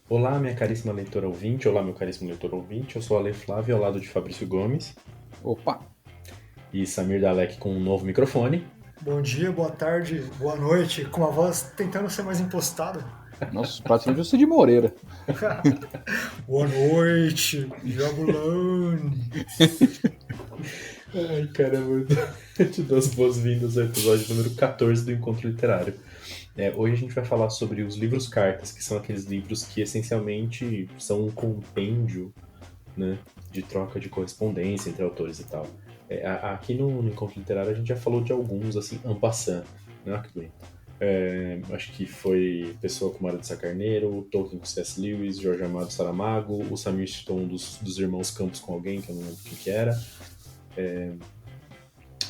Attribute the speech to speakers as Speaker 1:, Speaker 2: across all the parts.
Speaker 1: Olá, minha caríssima leitora ouvinte, olá, meu caríssimo leitor ouvinte, eu sou Ale Flávio, ao lado de Fabrício Gomes
Speaker 2: Opa!
Speaker 1: e Samir Dalek com um novo microfone.
Speaker 3: Bom dia, boa tarde, boa noite, com a voz tentando ser mais impostada.
Speaker 2: Nossa, praticamente o Cid Moreira.
Speaker 3: Boa noite, Jabulani.
Speaker 1: Ai, caramba, eu te dou as boas-vindas ao episódio número 14 do Encontro Literário. Hoje a gente vai falar sobre os livros cartas, que são aqueles livros que essencialmente são um compêndio, né, de troca de correspondência entre autores e tal. Aqui no Encontro Literário a gente já falou de alguns, assim, en passant, né, olha que bonito. Acho que foi Pessoa com Mara de Sacarneiro, Tolkien com C.S. Lewis, Jorge Amado Saramago, o Samir citou um dos irmãos Campos com alguém, que eu não lembro quem que era.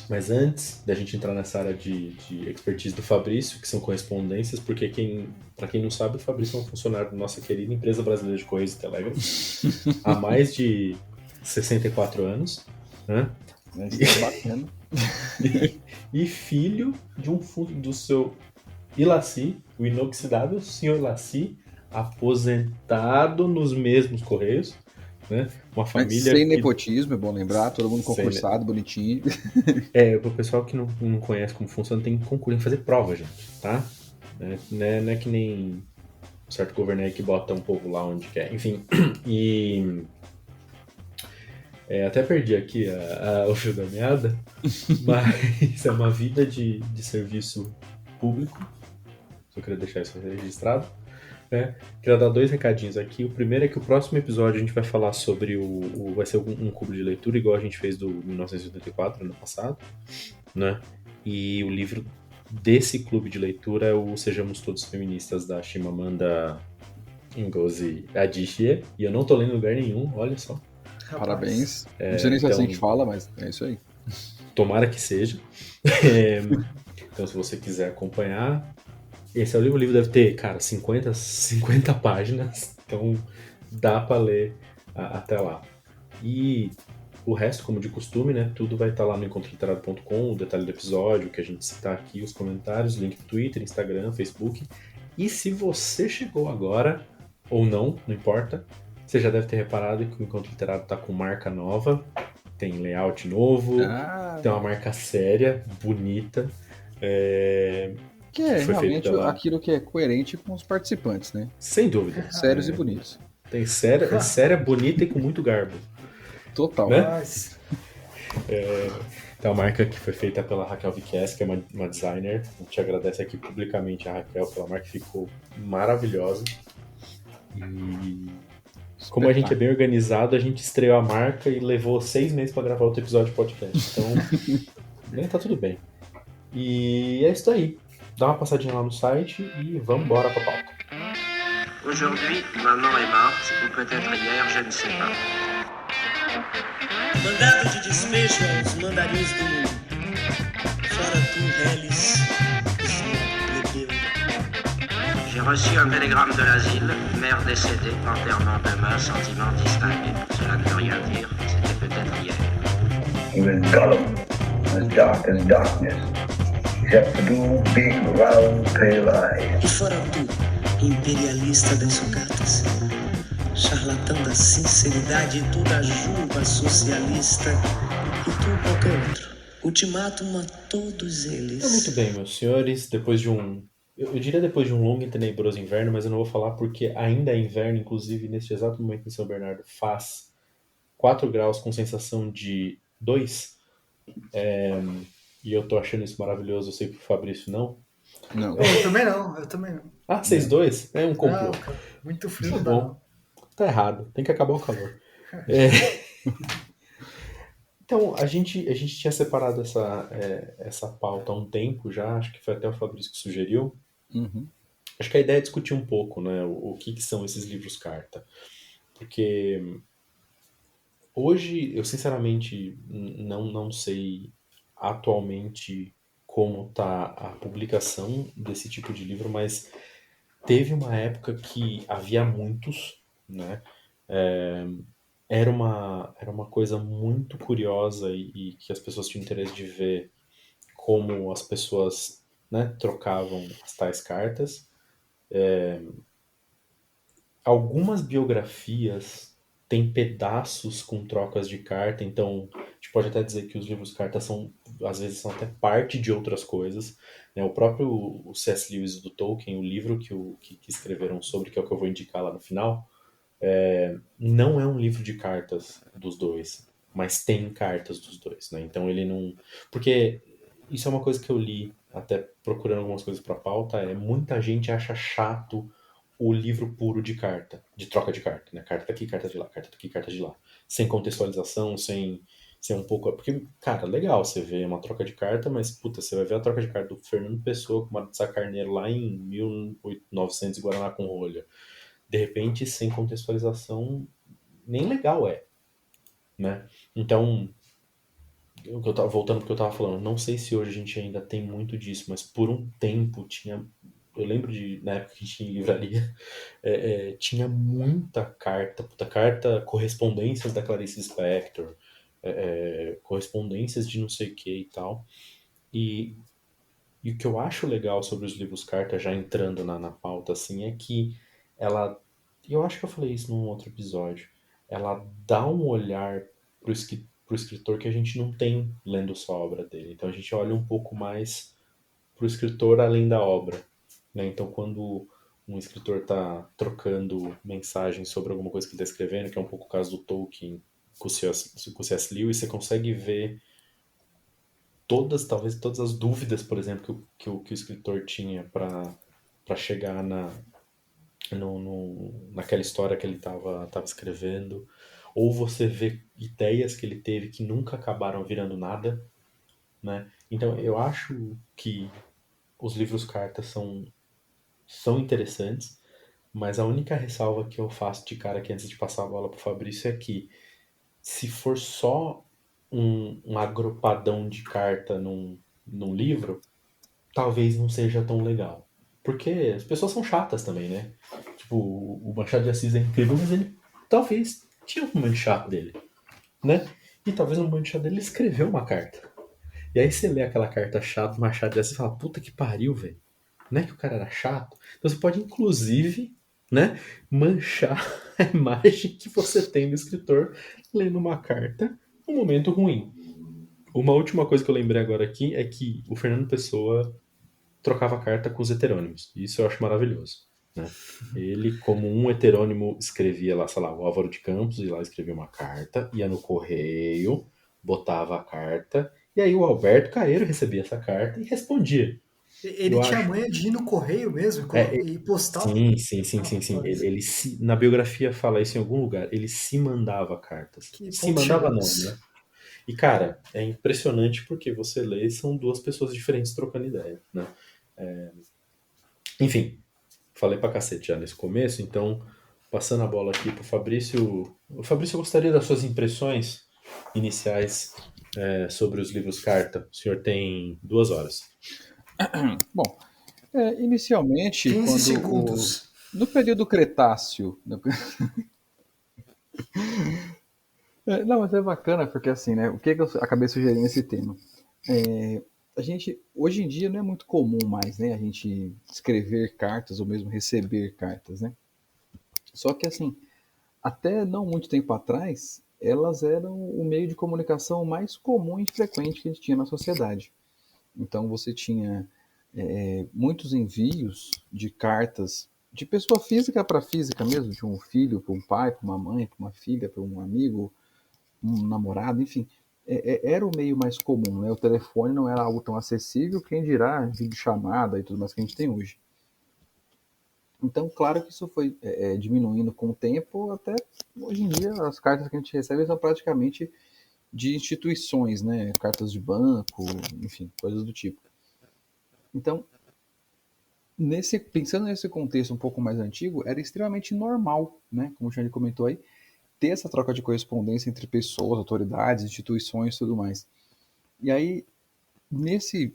Speaker 1: Mas antes da gente entrar nessa área de expertise do Fabrício, que são correspondências, porque para quem não sabe, o Fabrício é um funcionário da nossa querida empresa brasileira de Correios e Telégrafos há mais de 64 anos, né?
Speaker 2: Isso é bacana.
Speaker 1: E filho de do seu Ilaci, o inoxidável senhor Ilaci, aposentado nos mesmos Correios, né? Uma
Speaker 2: Mas
Speaker 1: família
Speaker 2: sem
Speaker 1: que...
Speaker 2: nepotismo, é bom lembrar, todo mundo
Speaker 1: Sem,
Speaker 2: concursado, bonitinho.
Speaker 1: o pessoal que não conhece como funciona tem que concluir fazer prova, gente, tá? Não é que nem um certo governo aí que bota um povo lá onde quer. Enfim, e... até perdi aqui o fio da meada, mas é uma vida de serviço público. Só queria deixar isso registrado. Né? Queria dar dois recadinhos aqui. O primeiro é que o próximo episódio a gente vai falar sobre vai ser um clube de leitura, igual a gente fez do 1984, ano passado, né? E o livro desse clube de leitura é o Sejamos Todos Feministas, da Chimamanda Ngozi Adichie. E eu não tô lendo em lugar nenhum, olha só.
Speaker 3: Rapaz,
Speaker 2: Parabéns. Não sei nem se é assim que fala, mas é isso aí.
Speaker 1: Tomara que seja. Então, se você quiser acompanhar, esse é o livro. O livro deve ter, cara, 50 páginas. Então, dá pra ler até lá. E o resto, como de costume, né? Tudo vai estar lá no encontroliterado.com, o detalhe do episódio, o que a gente citar aqui, os comentários, link pro Twitter, Instagram, Facebook. E se você chegou agora, ou não importa, você já deve ter reparado que o Encontro Literário tá com marca nova, tem layout novo, tem uma marca séria, bonita.
Speaker 2: Que é
Speaker 1: Foi feito
Speaker 2: realmente
Speaker 1: pela...
Speaker 2: aquilo que é coerente com os participantes, né?
Speaker 1: Sem dúvida.
Speaker 2: Sérios e bonitos.
Speaker 1: Tem séria, bonita e com muito garbo.
Speaker 2: Total.
Speaker 1: Né?
Speaker 3: rapaz.
Speaker 1: Então, a marca que foi feita pela Raquel Viques, que é uma designer. A gente agradece aqui publicamente a Raquel pela marca, que ficou maravilhosa. E como a gente é bem organizado, a gente estreou a marca e levou 6 meses para gravar outro episódio de podcast. Então, tá tudo bem. E é isso aí. Dá uma passadinha lá no site e vamos embora pra pauta.
Speaker 4: Aujourd'hui, maman est morte, ou peut-être hier, je ne sais pas.
Speaker 5: Mandado de despejo aos mandarins do mundo. Fora tu, reles, plebeu.
Speaker 4: J'ai reçu un télégramme de l'asile, mère décédée, enterrement demain, sentiment distingué. Cela ne veut rien dire, c'était peut-être hier.
Speaker 6: He was Gollum, as dark as darkness, except for two big, round, pale eyes.
Speaker 5: E fora tu, imperialista das sucatas, charlatão da sinceridade e toda a juba socialista, e tu qualquer outro. Ultimátum a todos eles.
Speaker 1: Muito bem, meus senhores, depois de eu diria depois de um longo e tenebroso inverno, mas eu não vou falar porque ainda é inverno, inclusive neste exato momento em São Bernardo faz 4 graus com sensação de 2. E eu tô achando isso maravilhoso, eu sei que o Fabrício não.
Speaker 2: Não.
Speaker 3: Eu também não.
Speaker 1: Ah, vocês dois? É um complô.
Speaker 3: Não, cara, muito frio
Speaker 1: Tá
Speaker 3: não dá,
Speaker 1: bom.
Speaker 3: não.
Speaker 1: Tá errado, tem que acabar o calor. Então, a gente tinha separado essa pauta há um tempo já, acho que foi até o Fabrício que sugeriu.
Speaker 2: Uhum.
Speaker 1: Acho que a ideia é discutir um pouco, né, o que são esses livros carta. Porque hoje, eu sinceramente não sei atualmente como tá a publicação desse tipo de livro, mas teve uma época que havia muitos, né? Era uma coisa muito curiosa e que as pessoas tinham interesse de ver como as pessoas, né, trocavam as tais cartas. algumas biografias têm pedaços com trocas de carta, então a gente pode até dizer que os livros carta são, às vezes, são até parte de outras coisas, né? O próprio o C.S. Lewis do Tolkien, o livro que escreveram sobre, que é o que eu vou indicar lá no final, não é um livro de cartas dos dois, mas tem cartas dos dois, né? Então ele não... Porque isso é uma coisa que eu li, até procurando algumas coisas para pauta, é muita gente acha chato o livro puro de carta, de troca de carta, né? Carta daqui, carta de lá, carta daqui, carta de lá. Sem contextualização, sem um pouco... Porque, cara, legal você ver uma troca de carta, mas, puta, você vai ver a troca de carta do Fernando Pessoa com Marta Sá Carneiro lá em 1900 e Guaraná com rolha. De repente, sem contextualização, nem legal é, né? Então, o que eu tava, voltando pro que eu tava falando, não sei se hoje a gente ainda tem muito disso, mas por um tempo tinha. Eu lembro de, na época que a gente tinha em livraria, tinha muita carta, puta carta, correspondências da Clarice Lispector, correspondências de não sei o que e tal. E, e o que eu acho legal sobre os livros carta, já entrando na pauta, assim, é que ela. E eu acho que eu falei isso num outro episódio. Ela dá um olhar pro escritor que a gente não tem lendo só a obra dele. Então a gente olha um pouco mais pro escritor além da obra, né? Então quando um escritor está trocando mensagens sobre alguma coisa que ele está escrevendo, que é um pouco o caso do Tolkien com o C.S. Lewis, você consegue ver talvez todas as dúvidas, por exemplo, que o escritor tinha para chegar naquela história que ele estava escrevendo, ou você vê ideias que ele teve que nunca acabaram virando nada, né? Então eu acho que os livros cartas são interessantes, mas a única ressalva que eu faço de cara aqui antes de passar a bola pro Fabrício é que se for só um agrupadão de carta num livro, talvez não seja tão legal. Porque as pessoas são chatas também, né? Tipo, o Machado de Assis é incrível, mas ele talvez tinha um momento chato dele, né? E talvez no momento chato dele ele escreveu uma carta. E aí você lê aquela carta chata do Machado de Assis e fala, puta que pariu, velho. Não é que o cara era chato? Então você pode, inclusive, né, manchar a imagem que você tem do escritor lendo uma carta num momento ruim. Uma última coisa que eu lembrei agora aqui é que o Fernando Pessoa trocava carta com os heterônimos. Isso eu acho maravilhoso, né? Ele, como um heterônimo, escrevia lá, sei lá, o Álvaro de Campos, e lá escrevia uma carta, ia no correio, botava a carta, e aí o Alberto Caeiro recebia essa carta e respondia.
Speaker 3: Ele
Speaker 1: Eu
Speaker 3: tinha
Speaker 1: acho.
Speaker 3: manha de ir no correio mesmo
Speaker 1: É,
Speaker 3: e postar.
Speaker 1: sim, sim, sim, sim, sim.
Speaker 3: Rapaz,
Speaker 1: Na biografia fala isso em algum lugar. Ele se mandava cartas.
Speaker 3: que
Speaker 1: Se
Speaker 3: pontos
Speaker 1: mandava não,
Speaker 3: chegamos.
Speaker 1: né? E, cara, é impressionante porque você lê e são duas pessoas diferentes trocando ideia, né? Enfim, falei pra cacete já nesse começo, então, passando a bola aqui pro Fabrício. O Fabrício, eu gostaria das suas impressões iniciais sobre os livros carta. O senhor tem 2 horas.
Speaker 2: Bom, inicialmente,
Speaker 3: 15 segundos.
Speaker 2: no período Cretáceo, não, mas é bacana porque assim, né? O que eu acabei sugerindo esse tema? A gente, hoje em dia, não é muito comum mais, né? A gente escrever cartas ou mesmo receber cartas, né? Só que assim, até não muito tempo atrás, elas eram o meio de comunicação mais comum e frequente que a gente tinha na sociedade. Então você tinha muitos envios de cartas de pessoa física para física mesmo, de um filho para um pai, para uma mãe, para uma filha, para um amigo, um namorado, enfim. Era o meio mais comum, né? O telefone não era algo tão acessível, quem dirá videochamada e tudo mais que a gente tem hoje. Então, claro que isso foi diminuindo com o tempo, até hoje em dia as cartas que a gente recebe são praticamente de instituições, né? Cartas de banco, enfim, coisas do tipo. Então, pensando nesse contexto um pouco mais antigo, era extremamente normal, né? Como o Xande comentou aí, ter essa troca de correspondência entre pessoas, autoridades, instituições e tudo mais. E aí, nesse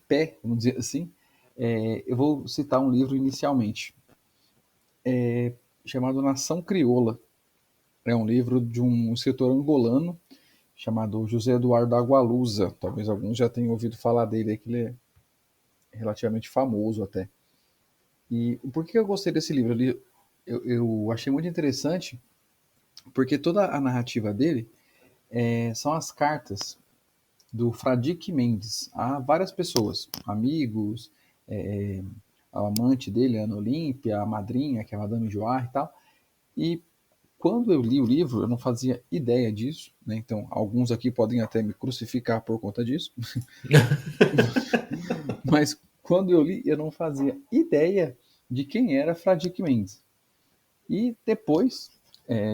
Speaker 2: pé, vamos dizer assim, eu vou citar um livro inicialmente, chamado Nação Crioula. É um livro de um escritor angolano chamado José Eduardo Agualusa. Talvez alguns já tenham ouvido falar dele, que ele é relativamente famoso até. E por que eu gostei desse livro? eu achei muito interessante, porque toda a narrativa dele são as cartas do Fradique Mendes a várias pessoas, amigos, é, a amante dele, a Ana Olímpia, a madrinha, que é a Madame Joar e tal. E quando eu li o livro, eu não fazia ideia disso, né? Então, alguns aqui podem até me crucificar por conta disso. Mas quando eu li, eu não fazia ideia de quem era Fradique Mendes. E depois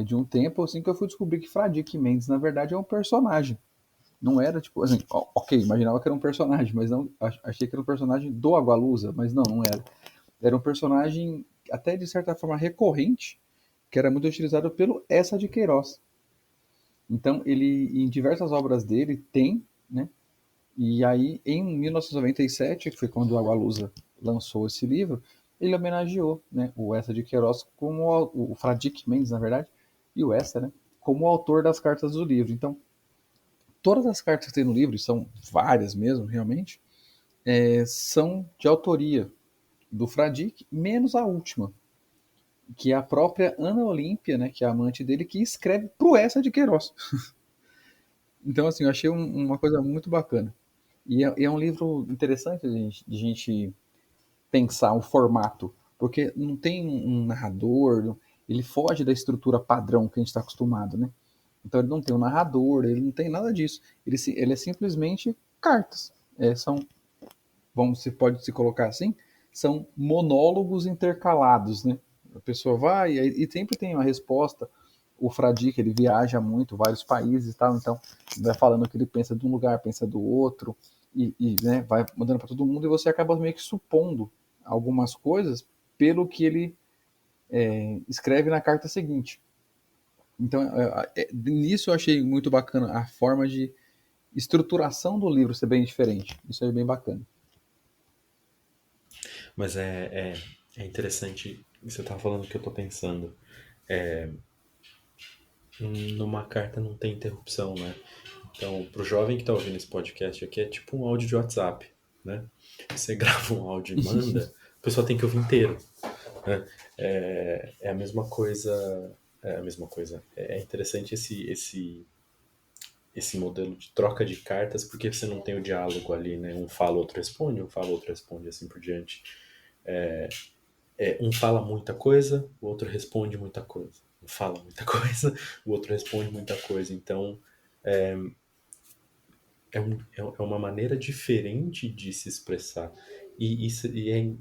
Speaker 2: de um tempo, assim, que eu fui descobrir que Fradique Mendes, na verdade, é um personagem. Não era, tipo, assim, ok, imaginava que era um personagem, mas não, achei que era um personagem do Agualusa, mas não era. Era um personagem, até de certa forma, recorrente, que era muito utilizado pelo Essa de Queiroz. Então, ele, em diversas obras dele, tem, né? E aí, em 1997, que foi quando o Agualusa lançou esse livro, ele homenageou, né, o Essa de Queiroz como o Fradique Mendes, na verdade, e o Essa, né, como o autor das cartas do livro. Então, todas as cartas que tem no livro, e são várias mesmo, realmente, são de autoria do Fradique, menos a última, que é a própria Ana Olímpia, né, que é a amante dele, que escreve pro Essa de Queiroz. Então, assim, eu achei uma coisa muito bacana. E é um livro interessante de gente pensar o formato, porque não tem um narrador, ele foge da estrutura padrão que a gente está acostumado, né? Então ele não tem um narrador, ele não tem nada disso. Ele é simplesmente cartas. São, vamos, se pode se colocar assim, são monólogos intercalados, né? A pessoa vai e sempre tem uma resposta. O Fradique, ele viaja muito, vários países e tal, então vai falando o que ele pensa de um lugar, pensa do outro, né, vai mandando para todo mundo, e você acaba meio que supondo algumas coisas pelo que ele escreve na carta seguinte. Então, nisso eu achei muito bacana a forma de estruturação do livro ser bem diferente. Isso é bem bacana.
Speaker 1: Mas é interessante, você estava falando o que eu estou pensando. Numa carta não tem interrupção, né? Então, pro jovem que tá ouvindo esse podcast aqui, é tipo um áudio de WhatsApp, né? Você grava um áudio e manda, o pessoal tem que ouvir inteiro, né? É a mesma coisa, é a mesma coisa. É interessante esse modelo de troca de cartas, porque você não tem o diálogo ali, né? Um fala, outro responde, um fala, outro responde, assim por diante. Um fala muita coisa, o outro responde muita coisa. Um fala muita coisa, o outro responde muita coisa. Então, é uma maneira diferente de se expressar. E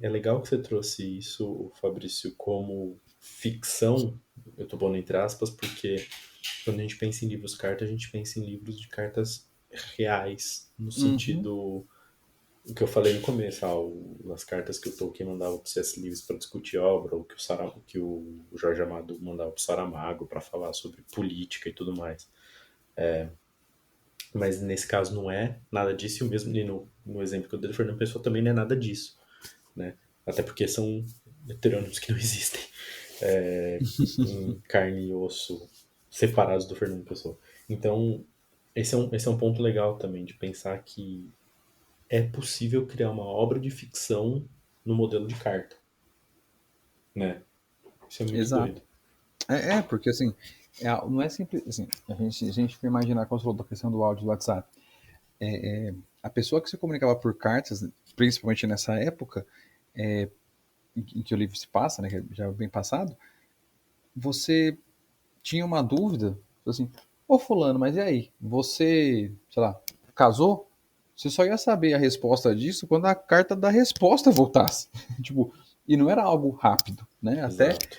Speaker 1: é legal que você trouxe isso, Fabrício, como ficção, eu tô pondo entre aspas, porque quando a gente pensa em livros cartas, a gente pensa em livros de cartas reais, no sentido o que eu falei no começo, as cartas que o Tolkien mandava pro C.S. Lewis para discutir obra, ou que o Jorge Amado mandava pro Saramago para falar sobre política e tudo mais. Mas nesse caso não é nada disso, e o mesmo no exemplo que eu dei do Fernando Pessoa também não é nada disso, né? Até porque são heterônimos que não existem em carne e osso separados do Fernando Pessoa. Então, esse é um ponto legal também, de pensar que é possível criar uma obra de ficção no modelo de carta, né? Isso é muito
Speaker 2: Exato.
Speaker 1: doido.
Speaker 2: Porque assim, não é simples. Assim, a gente foi imaginar, como você falou da questão do áudio do WhatsApp. A pessoa que se comunicava por cartas, principalmente nessa época em que o livro se passa, né, que já é bem passado, você tinha uma dúvida, assim, ô fulano, mas e aí? Você, sei lá, casou? Você só ia saber a resposta disso quando a carta da resposta voltasse. Tipo, e não era algo rápido, né? Até,
Speaker 1: Exato.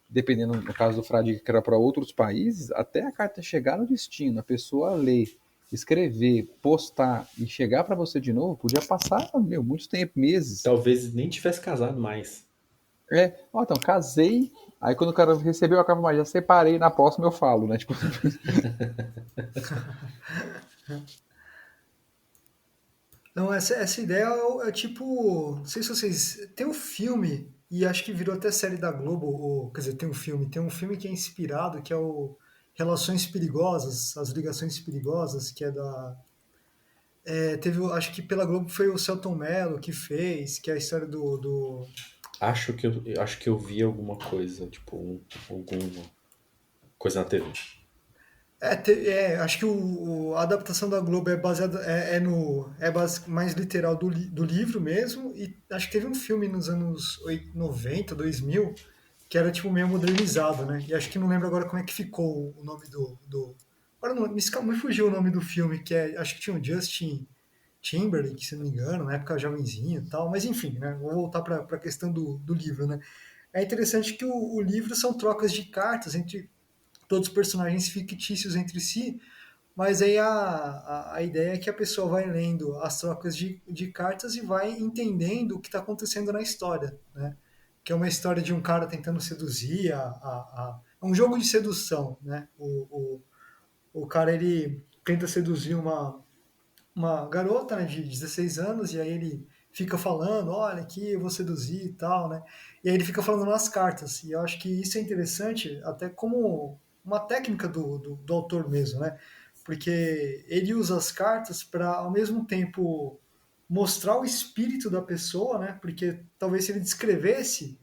Speaker 2: dependendo, no caso do Fradique, que era para outros países, até a carta chegar no destino, a pessoa ler, escrever, postar e chegar para você de novo, podia passar, muito tempo, meses.
Speaker 1: Talvez nem tivesse casado mais.
Speaker 2: Então, casei, aí quando o cara recebeu a carta, mas já separei, na próxima eu falo, né? Tipo...
Speaker 3: Não, essa ideia é tipo. Não sei se vocês. Tem um filme, e acho que virou até série da Globo, quer dizer, tem um filme que é inspirado, que é o Relações Perigosas, As Ligações Perigosas, que é da. Acho que pela Globo foi o Selton Mello que fez, que é a história do
Speaker 1: acho que eu vi alguma coisa, tipo, alguma coisa na TV.
Speaker 3: Acho que a adaptação da Globo é baseada mais literal do livro mesmo, e acho que teve um filme nos anos 90, 2000, que era tipo meio modernizado, né? E acho que não lembro agora como é que ficou o nome do... Agora não, me fugiu o nome do filme, acho que tinha o Justin Timberlake, se não me engano, na época jovenzinho e tal, mas enfim, né? Vou voltar para a questão do livro, né? É interessante que o livro são trocas de cartas entre todos os personagens fictícios entre si, mas aí a ideia é que a pessoa vai lendo as trocas de cartas e vai entendendo o que está acontecendo na história, né? Que é uma história de um cara tentando seduzir é um jogo de sedução, né? O cara, ele tenta seduzir uma garota, né, de 16 anos, e aí ele fica falando, olha aqui, eu vou seduzir e tal, né? E aí ele fica falando nas cartas. E eu acho que isso é interessante até como uma técnica do autor mesmo, né? Porque ele usa as cartas para, ao mesmo tempo, mostrar o espírito da pessoa, né? Porque talvez se ele descrevesse,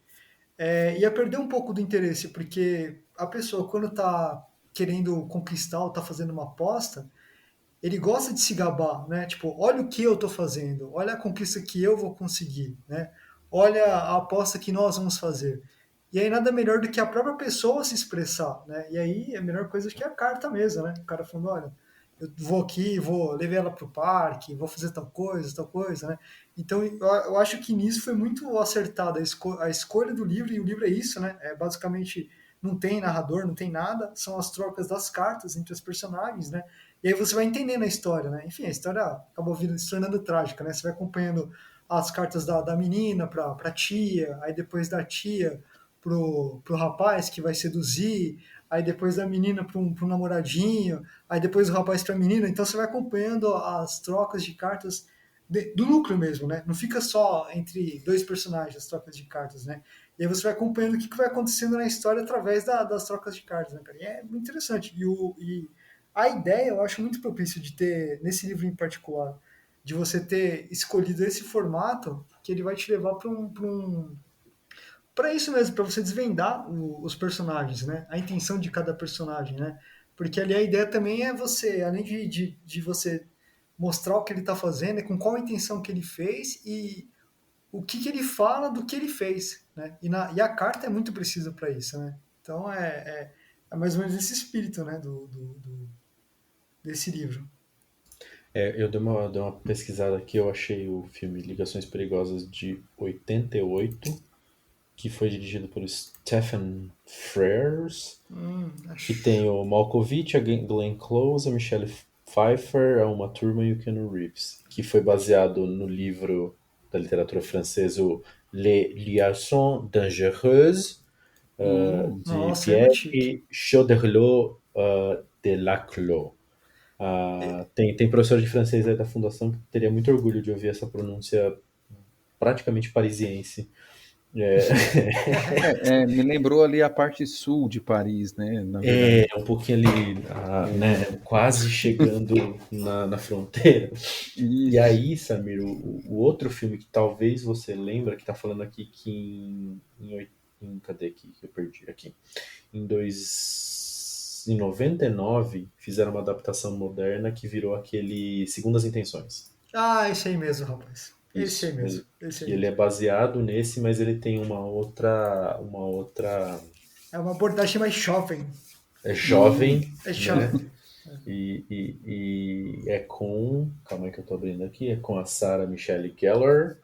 Speaker 3: ia perder um pouco do interesse, porque a pessoa, quando está querendo conquistar ou está fazendo uma aposta, ele gosta de se gabar, né? Tipo, olha o que eu tô fazendo, olha a conquista que eu vou conseguir, né? Olha a aposta que nós vamos fazer. E aí nada melhor do que a própria pessoa se expressar, né? E aí a melhor coisa que é a carta mesmo, né? O cara falando, olha, eu vou aqui, vou levar ela pro parque, vou fazer tal coisa, né? Então eu acho que nisso foi muito acertada a escolha do livro, e o livro é isso, né? É basicamente não tem narrador, não tem nada, são as trocas das cartas entre os personagens, né? E aí você vai entendendo a história, né? Enfim, a história acabou se tornando trágica, né? Você vai acompanhando as cartas da menina pra tia, aí depois da tia pro rapaz que vai seduzir, aí depois da menina pro namoradinho, aí depois do rapaz pra menina. Então você vai acompanhando as trocas de cartas do núcleo mesmo, né? Não fica só entre dois personagens as trocas de cartas, né? E aí você vai acompanhando o que vai acontecendo na história através das trocas de cartas, né, cara? E é muito interessante. E a ideia eu acho muito propício de ter, nesse livro em particular, de você ter escolhido esse formato, que ele vai te levar para isso mesmo, para você desvendar os personagens, né? A intenção de cada personagem, né? Porque ali a ideia também é você, além de você mostrar o que ele está fazendo, com qual intenção que ele fez e o que ele fala do que ele fez, né? E a carta é muito precisa para isso, né? Então é mais ou menos esse espírito, né? Desse livro.
Speaker 1: Eu dei uma pesquisada aqui, eu achei o filme Ligações Perigosas de 88, que foi dirigido por Stephen Frears, que
Speaker 3: Acho.
Speaker 1: tem o Malkovich, a Glenn Close, a Michelle Pfeiffer, a Uma Thurman e o Keanu Reeves, que foi baseado no livro da literatura francesa, o Les Liaisons Dangereuses, de
Speaker 3: Nossa, é muito chique.
Speaker 1: Pierre Choderlos de Laclos. Tem professor de francês aí da fundação que teria muito orgulho de ouvir essa pronúncia praticamente parisiense.
Speaker 2: Me lembrou ali a parte sul de Paris, né? Na verdade.
Speaker 1: Um pouquinho ali, né, quase chegando na fronteira. E
Speaker 2: Isso.
Speaker 1: aí, Samir, o outro filme que talvez você lembra, que tá falando aqui que cadê aqui que eu perdi aqui? Em 99 fizeram uma adaptação moderna que virou aquele Segundas Intenções.
Speaker 3: Esse aí mesmo, rapaz. Esse aí mesmo. Esse aí
Speaker 1: Ele é
Speaker 3: mesmo.
Speaker 1: baseado nesse, mas ele tem uma outra
Speaker 3: É uma abordagem mais jovem.
Speaker 1: é jovem,
Speaker 3: É
Speaker 1: né?
Speaker 3: jovem.
Speaker 1: E é com. Calma aí que eu tô abrindo aqui. É com a Sarah Michelle Gellar,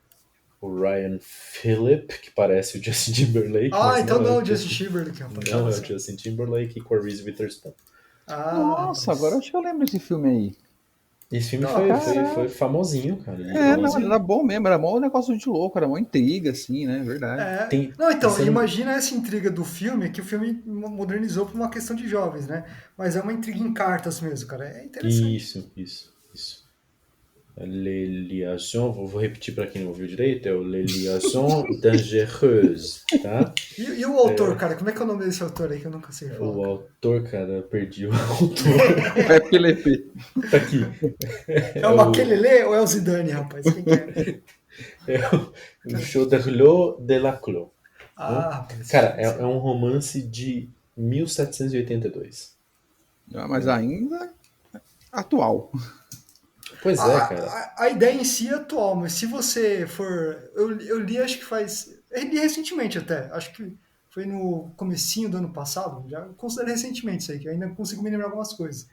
Speaker 1: o Ryan Phillip, que parece o Justin Timberlake. Mas
Speaker 3: Então
Speaker 1: não é
Speaker 3: o Justin Timberlake, rapaz.
Speaker 1: Não é o Justin Timberlake, e com a Reese Witherspoon.
Speaker 2: Nossa,
Speaker 3: Rapaz.
Speaker 2: agora acho que eu lembro desse filme aí.
Speaker 1: Esse filme
Speaker 2: Caraca.
Speaker 1: foi famosinho, cara.
Speaker 2: Não, era bom mesmo, era mó negócio de louco, era mó intriga, assim, né? Verdade.
Speaker 3: Imagina essa intriga do filme, que o filme modernizou por uma questão de jovens, né? Mas é uma intriga em cartas mesmo, cara. É interessante.
Speaker 1: Isso. Les Liaisons, vou repetir para quem não ouviu direito, é o Les Liaisons Dangereuses, tá?
Speaker 3: E o autor, cara? Como é que é o nome desse autor aí que eu nunca sei falar?
Speaker 1: O autor, cara, eu perdi o autor.
Speaker 2: É Felipe.
Speaker 1: Tá aqui.
Speaker 3: É o Makelele ou é o Zidane, rapaz? Quem que é?
Speaker 1: É o Choderlos de la Clos, né?
Speaker 3: Rapaz,
Speaker 1: Cara,
Speaker 3: esse
Speaker 1: é
Speaker 3: aí.
Speaker 1: um romance de 1782.
Speaker 2: Mas ainda atual.
Speaker 1: Pois é, cara.
Speaker 3: A ideia em si é atual, mas se você for. Eu li, acho que faz. Eu li recentemente até. Acho que foi no comecinho do ano passado. Já considero recentemente isso aí, que eu ainda consigo me lembrar algumas coisas.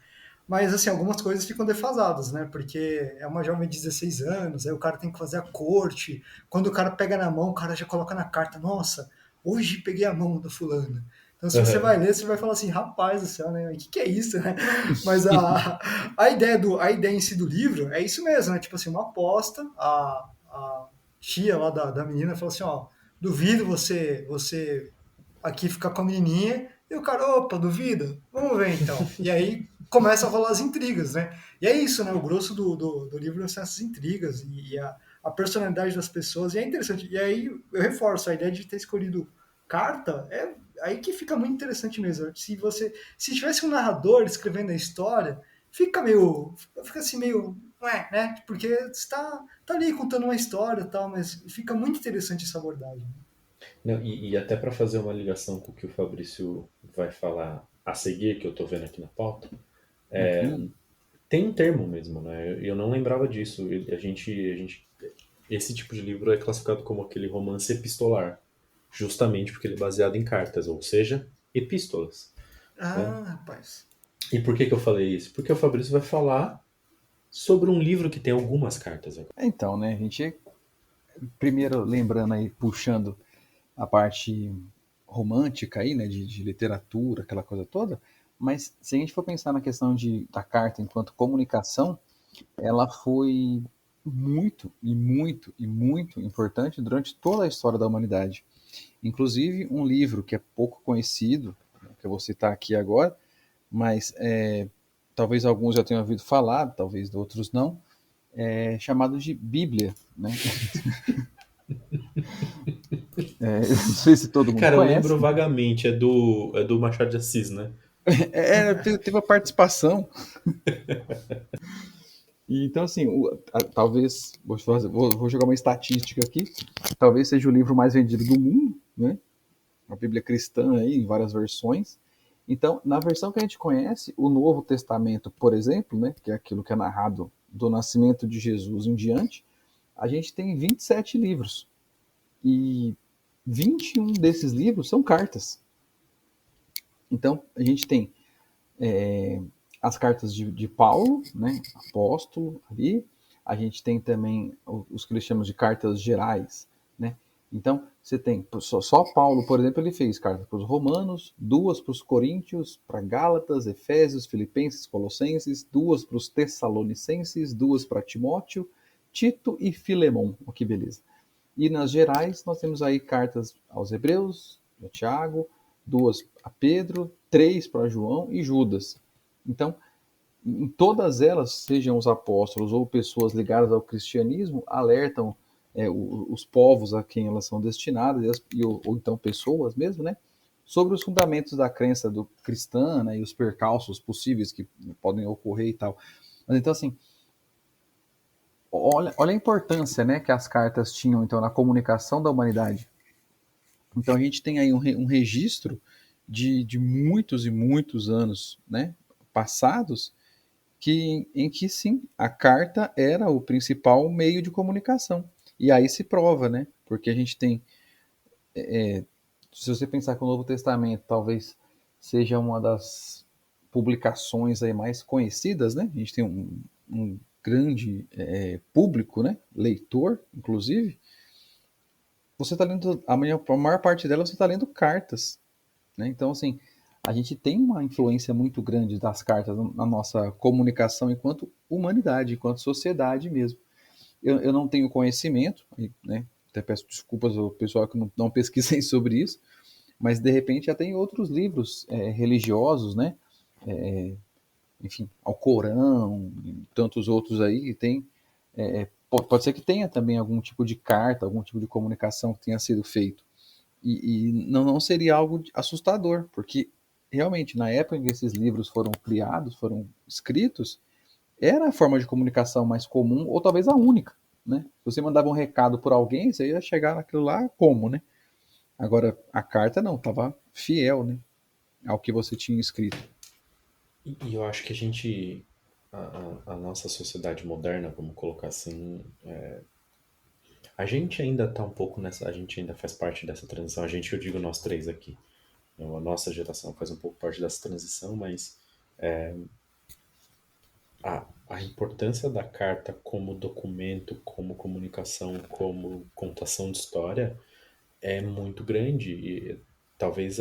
Speaker 3: Mas, assim, algumas coisas ficam defasadas, né? Porque é uma jovem de 16 anos, aí o cara tem que fazer a corte. Quando o cara pega na mão, o cara já coloca na carta: Nossa, hoje peguei a mão da fulana. Então, se você vai
Speaker 1: Aham.
Speaker 3: ler, você vai falar assim: Rapaz do céu, né? O que é isso, né? Mas a ideia em si do livro é isso mesmo, né? Tipo assim, uma aposta. A tia lá da menina falou assim: Ó, duvido você aqui ficar com a menininha. E o cara, opa, duvida? Vamos ver então. E aí começa a rolar as intrigas, né? E é isso, né? O grosso do livro são essas intrigas e a personalidade das pessoas. E é interessante. E aí eu reforço a ideia de ter escolhido carta. É aí que fica muito interessante mesmo. Se tivesse um narrador escrevendo a história, fica assim meio, ué, né? Porque tá ali contando uma história e tal, mas fica muito interessante essa abordagem.
Speaker 1: Não, e até para fazer uma ligação com o que o Fabrício vai falar a seguir, que eu tô vendo aqui na pauta,
Speaker 2: Uhum.
Speaker 1: tem um termo mesmo, né? Eu não lembrava disso. Esse tipo de livro é classificado como aquele romance epistolar, justamente porque ele é baseado em cartas, ou seja, epístolas, né?
Speaker 3: Ah, rapaz.
Speaker 1: E por que que eu falei isso? Porque o Fabrício vai falar sobre um livro que tem algumas cartas agora.
Speaker 2: Então, né, a gente, primeiro lembrando aí, puxando a parte romântica aí, né, de literatura, aquela coisa toda, mas se a gente for pensar na questão da carta enquanto comunicação, ela foi muito e muito e muito importante durante toda a história da humanidade. Inclusive um livro que é pouco conhecido, que eu vou citar aqui agora, mas talvez alguns já tenham ouvido falar, talvez outros não, é chamado de Bíblia, né? Não sei se todo mundo
Speaker 1: Cara, eu
Speaker 2: conhece.
Speaker 1: lembro vagamente, é do Machado de Assis, né?
Speaker 2: Teve a participação. E, então, assim, talvez, vou jogar uma estatística aqui, talvez seja o livro mais vendido do mundo, né? A Bíblia cristã aí, em várias versões. Então, na versão que a gente conhece, o Novo Testamento, por exemplo, né, que é aquilo que é narrado do nascimento de Jesus em diante, a gente tem 27 livros. E 21 desses livros são cartas. Então, a gente tem as cartas de Paulo, né, apóstolo ali. A gente tem também os que eles chamam de cartas gerais, né? Então, você tem só Paulo, por exemplo, ele fez cartas para os romanos, duas para os coríntios, para Gálatas, Efésios, Filipenses, Colossenses, duas para os tessalonicenses, duas para Timóteo, Tito e Filemon. Oh, que beleza. E nas gerais, nós temos aí cartas aos Hebreus, a Tiago, duas a Pedro, três para João e Judas. Então, em todas elas, sejam os apóstolos ou pessoas ligadas ao cristianismo, alertam os povos a quem elas são destinadas, ou então pessoas mesmo, né? Sobre os fundamentos da crença cristã, né, e os percalços possíveis que podem ocorrer e tal. Mas então, assim, olha a importância, né, que as cartas tinham então na comunicação da humanidade. Então a gente tem aí um registro de muitos e muitos anos, né, passados, em que sim, a carta era o principal meio de comunicação. E aí se prova, né? Porque a gente tem, se você pensar que o Novo Testamento talvez seja uma das publicações aí mais conhecidas, né? A gente tem um grande público, né? Leitor, inclusive. Você está lendo, a maior parte dela você está lendo cartas, né? Então, assim, a gente tem uma influência muito grande das cartas na nossa comunicação enquanto humanidade, enquanto sociedade mesmo. Eu não tenho conhecimento, né? Até peço desculpas ao pessoal que não pesquisei sobre isso, mas de repente já tem outros livros religiosos, né? Enfim, ao Corão e tantos outros aí que tem. Pode ser que tenha também algum tipo de carta, algum tipo de comunicação que tenha sido feito. E não seria algo assustador, porque realmente, na época em que esses livros foram criados, foram escritos, era a forma de comunicação mais comum, ou talvez a única. né? Se você mandava um recado por alguém, você ia chegar naquilo lá como, né? Agora, a carta não, tava fiel, né? Ao que você tinha escrito.
Speaker 1: E eu acho que a gente, a nossa sociedade moderna, vamos colocar assim, a gente ainda tá um pouco nessa, a gente ainda faz parte dessa transição, a gente, eu digo nós três aqui, né? A nossa geração faz um pouco parte dessa transição, mas a importância da carta como documento, como comunicação, como contação de história é muito grande. E talvez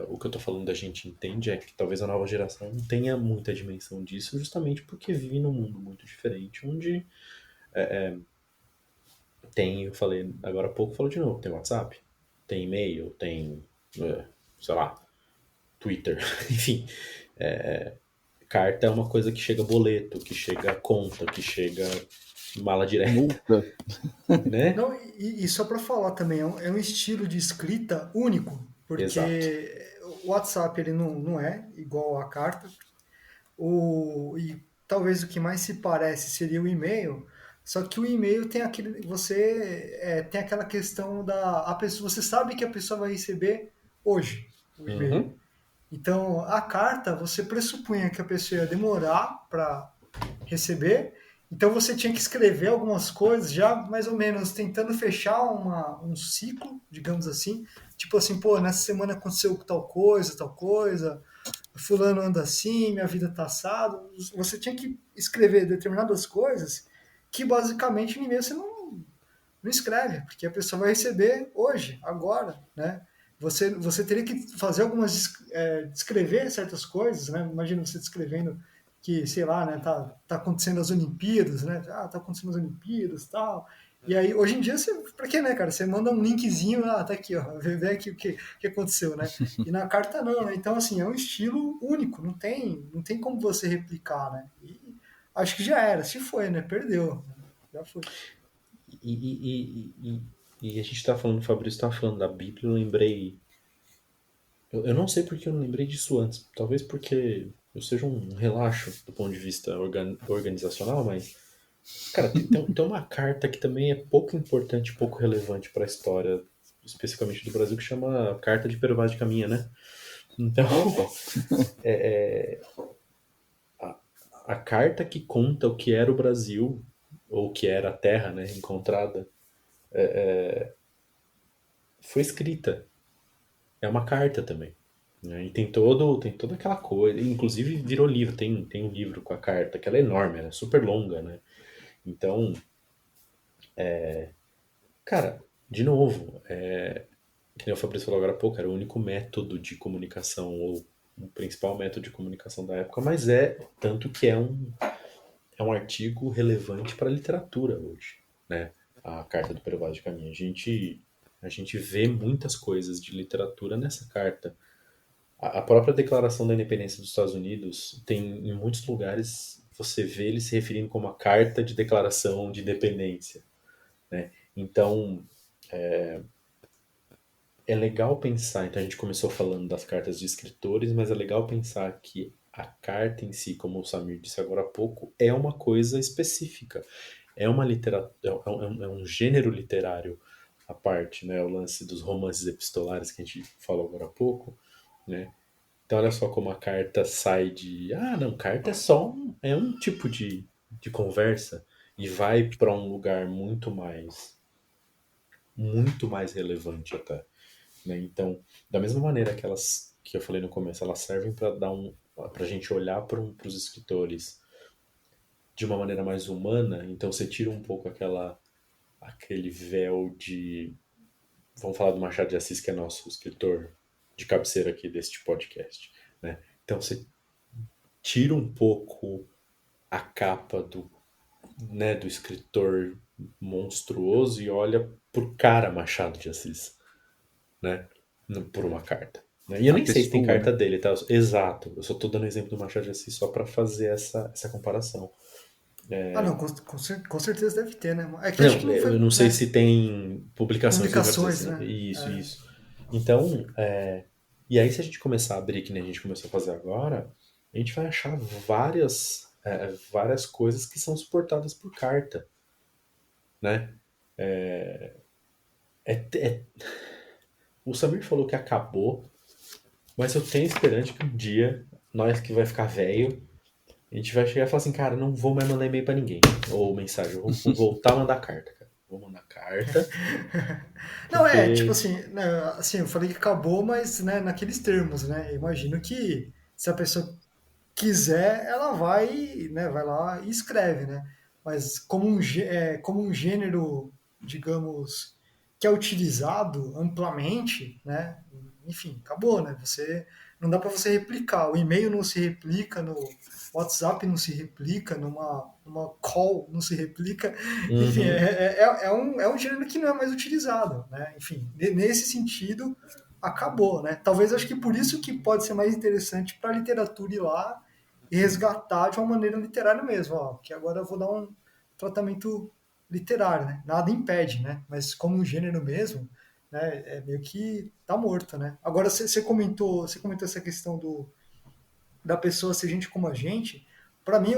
Speaker 1: o que eu tô falando a gente entende é que talvez a nova geração não tenha muita dimensão disso, justamente porque vive num mundo muito diferente, onde tem, eu falei agora há pouco, falo de novo, tem WhatsApp, tem e-mail, tem, sei lá, Twitter, enfim. Carta é uma coisa que chega boleto, que chega conta, que chega mala direta,
Speaker 2: Multa.
Speaker 1: né?
Speaker 3: Não, e só para falar também, é um estilo de escrita único,
Speaker 1: Exato.
Speaker 3: porque o WhatsApp ele não é igual à carta. E talvez o que mais se parece seria o e-mail, só que o e-mail tem aquele, tem aquela questão a pessoa, você sabe que a pessoa vai receber hoje o e-mail.
Speaker 1: Uhum.
Speaker 3: Então, a carta, você pressupunha que a pessoa ia demorar para receber, então você tinha que escrever algumas coisas, já mais ou menos tentando fechar um ciclo, digamos assim. Tipo assim, pô, nessa semana aconteceu tal coisa, fulano anda assim, minha vida tá assado. Você tinha que escrever determinadas coisas que basicamente no e-mail você não escreve, porque a pessoa vai receber hoje, agora, né? Você teria que fazer descrever certas coisas, né? Imagina você descrevendo que, sei lá, né, tá acontecendo as Olimpíadas, né? Ah, tá acontecendo as Olimpíadas, tal. E aí, hoje em dia, pra quê, né, cara? Você manda um linkzinho, tá aqui, ó, vê aqui o que aconteceu, né? E na carta não, né? Então, assim, é um estilo único, não tem como você replicar, né? E acho que já era, se foi, né? Perdeu, né? Já foi.
Speaker 1: E a gente tá falando, o Fabrício tá falando da Bíblia, eu lembrei. Eu não sei porque eu não lembrei disso antes. Talvez porque eu seja um relaxo do ponto de vista organizacional, mas. Cara, tem uma carta que também é pouco importante, pouco relevante para a história, especificamente do Brasil, que chama Carta de Pero Vaz de Caminha, né? Então,
Speaker 2: Opa,
Speaker 1: a carta que conta o que era o Brasil, ou o que era a terra, né, encontrada, foi escrita. É uma carta também. Né? E tem toda aquela coisa. Inclusive virou livro, tem um livro com a carta, que ela é enorme, ela é super longa, né? Então, cara, de novo, que nem o Fabrício falou agora há pouco, era o único método de comunicação, ou o principal método de comunicação da época, mas tanto que é um artigo relevante para a literatura hoje, né? A Carta do Pero Vaz de Caminha. A gente vê muitas coisas de literatura nessa carta. A própria Declaração da Independência dos Estados Unidos tem, em muitos lugares, você vê ele se referindo como a Carta de Declaração de Independência, né? Então, é legal pensar, então a gente começou falando das cartas de escritores, mas é legal pensar que a carta em si, como o Samir disse agora há pouco, é uma coisa específica. É uma literatura, é um gênero literário à parte, né? O lance dos romances epistolares que a gente falou agora há pouco, né? Então olha só como a carta sai de, não, carta é um tipo de conversa e vai para um lugar muito mais relevante até, né? Então, da mesma maneira que elas que eu falei no começo, elas servem para para a gente olhar para os escritores de uma maneira mais humana. Então você tira um pouco aquele véu de, vamos falar do Machado de Assis, que é nosso escritor de cabeceira aqui deste podcast, né? Então você tira um pouco a capa do escritor monstruoso e olha pro cara Machado de Assis, né? Por uma carta. Né? E eu
Speaker 2: a
Speaker 1: nem sei se tem
Speaker 2: pessoa,
Speaker 1: carta
Speaker 2: né?
Speaker 1: dele, tá? Exato. Eu só tô dando exemplo do Machado de Assis só para fazer essa comparação.
Speaker 3: Ah, não, com certeza deve ter, né? É que acho que
Speaker 1: Não,
Speaker 3: não foi,
Speaker 1: eu não sei
Speaker 3: né?
Speaker 1: se tem publicações que eu quero dizer
Speaker 3: Publicações,
Speaker 1: assim.
Speaker 3: né?
Speaker 1: Isso,
Speaker 3: É.
Speaker 1: isso. Então, e aí se a gente começar a abrir, que nem a gente começou a fazer agora, a gente vai achar várias coisas que são suportadas por carta. né? O Samir falou que acabou, mas eu tenho esperança que um dia, nós que vai ficar velho, a gente vai chegar e falar assim, cara, não vou mais mandar e-mail pra ninguém. Ou mensagem, eu vou voltar a mandar carta, cara. Vou mandar carta,
Speaker 3: Não, tipo
Speaker 1: porque...
Speaker 3: assim, né, assim, eu falei que acabou, mas né, naqueles termos, né? Eu imagino que se a pessoa quiser, ela vai, né, vai lá e escreve, né? Mas como um gênero, digamos, que é utilizado amplamente, né? Enfim, acabou, né? Não dá para você replicar. O e-mail não se replica no WhatsApp, não se replica numa call, não se replica. Enfim,
Speaker 1: Uhum.
Speaker 3: é um gênero que não é mais utilizado, né? Enfim, nesse sentido, acabou, né? Talvez acho que por isso que pode ser mais interessante para a literatura ir lá e resgatar de uma maneira literária mesmo, ó, que agora eu vou dar um tratamento literário, né? Nada impede, né? Mas como um gênero mesmo, né, é meio que tá morto, né? Agora você comentou essa questão da pessoa ser gente como a gente. Para mim,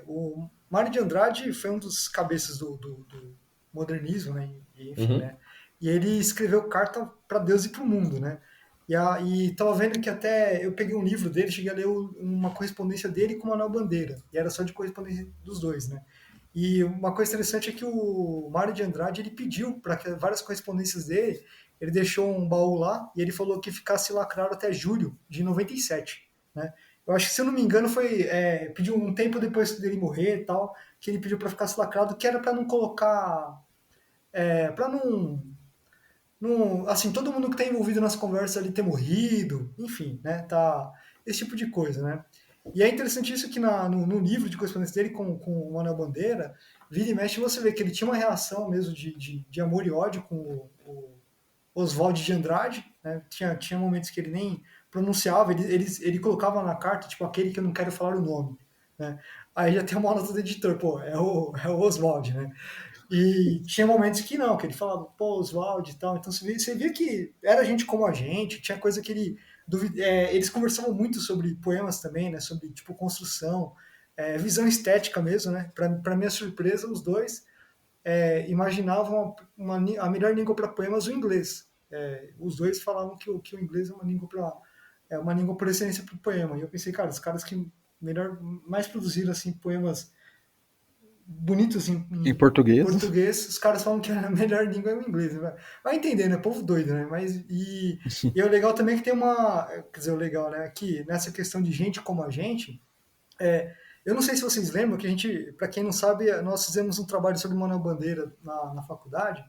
Speaker 3: o Mário de Andrade foi um dos cabeças do modernismo, né? E, enfim,
Speaker 1: Uhum.
Speaker 3: né? E ele escreveu carta para Deus e para o mundo, né? E tava vendo que até eu peguei um livro dele, cheguei a ler uma correspondência dele com o Manuel Bandeira, e era só de correspondência dos dois, né? E uma coisa interessante é que o Mário de Andrade ele pediu para que várias correspondências dele, ele deixou um baú lá e ele falou que ficasse lacrado até julho de 97, né? Eu acho que, se eu não me engano, pediu um tempo depois dele morrer e tal, que ele pediu para ficar lacrado, que era para não colocar, para não, assim, todo mundo que está envolvido nas conversas ali ter morrido, enfim, né? Tá, esse tipo de coisa, né? E é interessante isso que no livro de correspondência dele com o Manuel Bandeira, vira e mexe, você vê que ele tinha uma relação mesmo de amor e ódio com o Oswald de Andrade, né? Tinha momentos que ele nem pronunciava, ele colocava na carta, tipo, aquele que eu não quero falar o nome, né? Aí já tem uma nota do editor, pô, é o Oswald, né? E tinha momentos que não, que ele falava, pô, Oswald e tal. Então você via que era gente como a gente, tinha coisa que eles conversavam muito sobre poemas também, né? Sobre, tipo, construção, visão estética mesmo, né? Para minha surpresa, os dois imaginavam a melhor língua para poemas o inglês. Os dois falavam que o inglês é uma língua por excelência para o poema. E eu pensei, cara, os caras que mais produziram assim poemas bonitos
Speaker 2: Em
Speaker 3: em
Speaker 2: português.
Speaker 3: português, os caras falam que a melhor língua é o inglês. Né? Vai entender, né? Povo doido, né? E o legal também é que tem quer dizer, o legal, né? Que nessa questão de gente como a gente, eu não sei se vocês lembram que para quem não sabe, nós fizemos um trabalho sobre Manuel Bandeira na faculdade,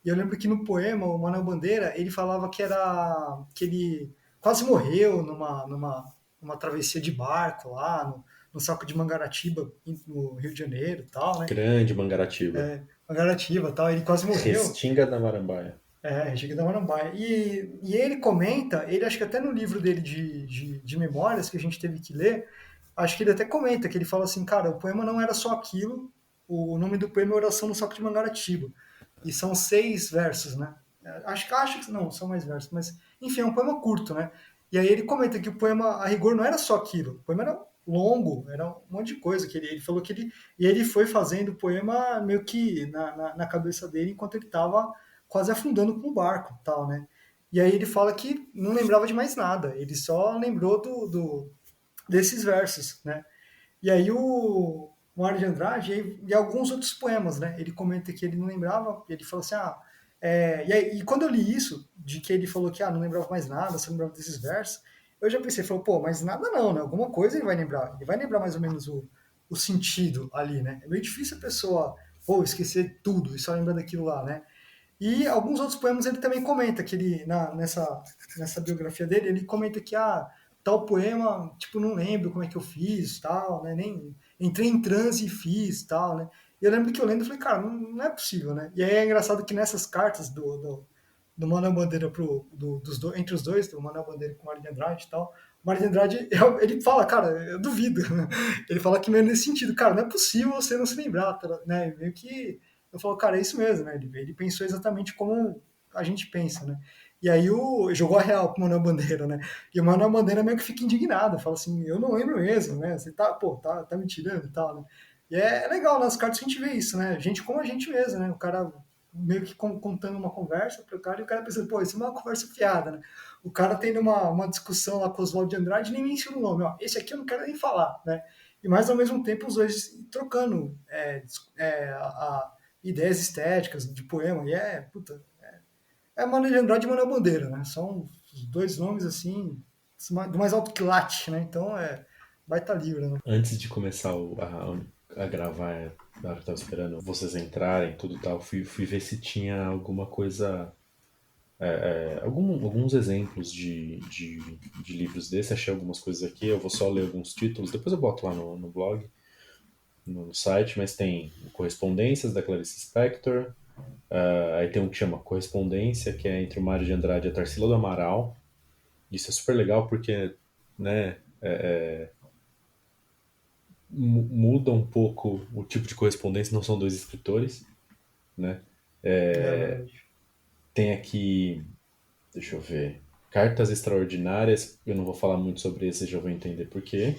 Speaker 3: e eu lembro que no poema, o Manuel Bandeira, ele falava que ele quase morreu numa travessia de barco lá, no Saco de Mangaratiba, no Rio de Janeiro e tal, né?
Speaker 1: Grande Mangaratiba.
Speaker 3: Mangaratiba e tal, ele quase morreu.
Speaker 1: Restinga da Marambaia.
Speaker 3: Chega da Marambaia. E ele comenta, ele acho que até no livro dele de memórias que a gente teve que ler, acho que ele até comenta, que ele fala assim, cara, o poema não era só aquilo, o nome do poema é Oração no Saco de Mangaratiba. E são 6 versos, né? Acho que não, são mais versos, mas enfim, é um poema curto, né? E aí ele comenta que o poema, a rigor, não era só aquilo. O poema era longo, era um monte de coisa que ele falou e ele foi fazendo o poema meio que na cabeça dele enquanto ele estava quase afundando com o barco, tal, né? E aí ele fala que não lembrava de mais nada, ele só lembrou desses versos, né? E aí o Mário de Andrade e alguns outros poemas, né? Ele comenta que ele não lembrava, ele falou assim, e quando eu li isso, de que ele falou que não lembrava mais nada, só lembrava desses versos, eu já pensei, pô, mas nada não, né? Alguma coisa ele vai lembrar mais ou menos o sentido ali, né? É meio difícil a pessoa, pô, esquecer tudo e só lembrar daquilo lá, né? E alguns outros poemas ele também comenta que ele, nessa biografia dele, ele comenta que, tal poema, tipo, não lembro como é que eu fiz, tal, né? Nem entrei em transe e fiz, tal, né? E eu lembro que eu lendo e falei, cara, não é possível, né? E aí é engraçado que nessas cartas do Manuel Bandeira entre os dois, do Manuel Bandeira com o Mário de Andrade e tal, o Mário de Andrade, ele fala, cara, eu duvido, né? Ele fala que meio nesse sentido, cara, não é possível você não se lembrar, né? Meio que eu falo, cara, é isso mesmo, né? Ele pensou exatamente como a gente pensa, né? E aí jogou a real pro Manuel Bandeira, né? E o Manuel Bandeira meio que fica indignado, fala assim, eu não lembro mesmo, né? Você tá me tirando e tal, né? E é legal nas cartas que a gente vê isso, né? Gente como a gente mesmo, né? O cara meio que contando uma conversa pro cara e o cara pensando, pô, isso é uma conversa fiada, né? O cara tendo uma discussão lá com o Oswaldo de Andrade e nem menciona o nome, ó. Esse aqui eu não quero nem falar, né? E mais ao mesmo tempo os dois trocando ideias estéticas de poema. E puta, é Manuel de Andrade e Manuel Bandeira, né? São os dois nomes assim, do mais alto quilate, né? Então baita livro, né?
Speaker 1: Antes de começar a gravar, na hora que eu tava esperando vocês entrarem e tudo e tal, fui ver se tinha alguma coisa, alguns exemplos de livros desse. Achei algumas coisas aqui, eu vou só ler alguns títulos, depois eu boto lá no blog, no site, mas tem Correspondências, da Clarice Spector, aí tem um que chama Correspondência, que é entre o Mário de Andrade e a Tarsila do Amaral. Isso é super legal porque, né, muda um pouco o tipo de correspondência, não são dois escritores, né?
Speaker 3: Verdade.
Speaker 1: Tem aqui, deixa eu ver, Cartas Extraordinárias, eu não vou falar muito sobre esse, já vou entender por quê.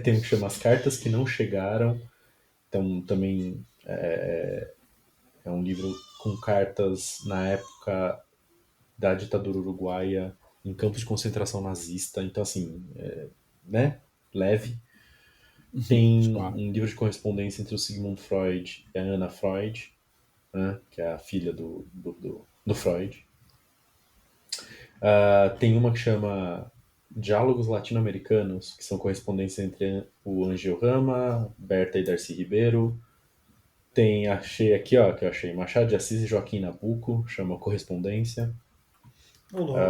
Speaker 1: Tem um que chama As Cartas que Não Chegaram, então também é um livro com cartas na época da ditadura uruguaia, em campos de concentração nazista, então assim, né, leve. Tem
Speaker 2: Suave.
Speaker 1: um livro de correspondência entre o Sigmund Freud e a Anna Freud, né, que é a filha do Freud. Tem uma que chama Diálogos Latino-Americanos, que são correspondências entre o Angel Rama, Berta e Darcy Ribeiro. Achei aqui, ó, que eu achei Machado de Assis e Joaquim Nabuco, chama Correspondência.
Speaker 3: Ô, louco.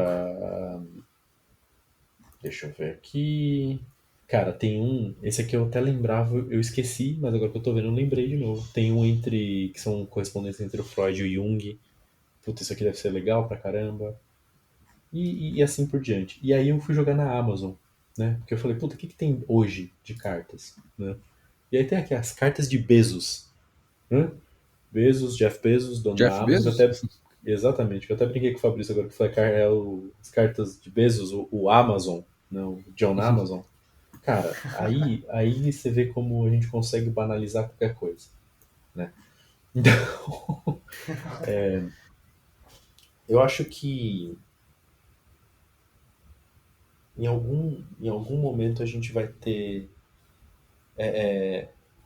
Speaker 1: Deixa eu ver aqui. Cara, tem um. Esse aqui eu até lembrava, eu esqueci, mas agora que eu tô vendo, eu lembrei de novo. Tem um que são correspondências entre o Freud e o Jung. Puta, isso aqui deve ser legal pra caramba. E assim por diante. E aí eu fui jogar na Amazon, né? Porque eu falei, puta, o que tem hoje de cartas, né? E aí tem aqui as cartas de Bezos, né? Bezos, Jeff Bezos, dono
Speaker 2: Jeff
Speaker 1: da Amazon,
Speaker 2: Bezos?
Speaker 1: que eu até. Exatamente, que eu até brinquei com o Fabrício agora, que eu falei, cara, as cartas de Bezos, o Amazon, não, o John Amazon. Cara, aí você vê como a gente consegue banalizar qualquer coisa, né? Então, eu acho que em algum momento a gente vai ter,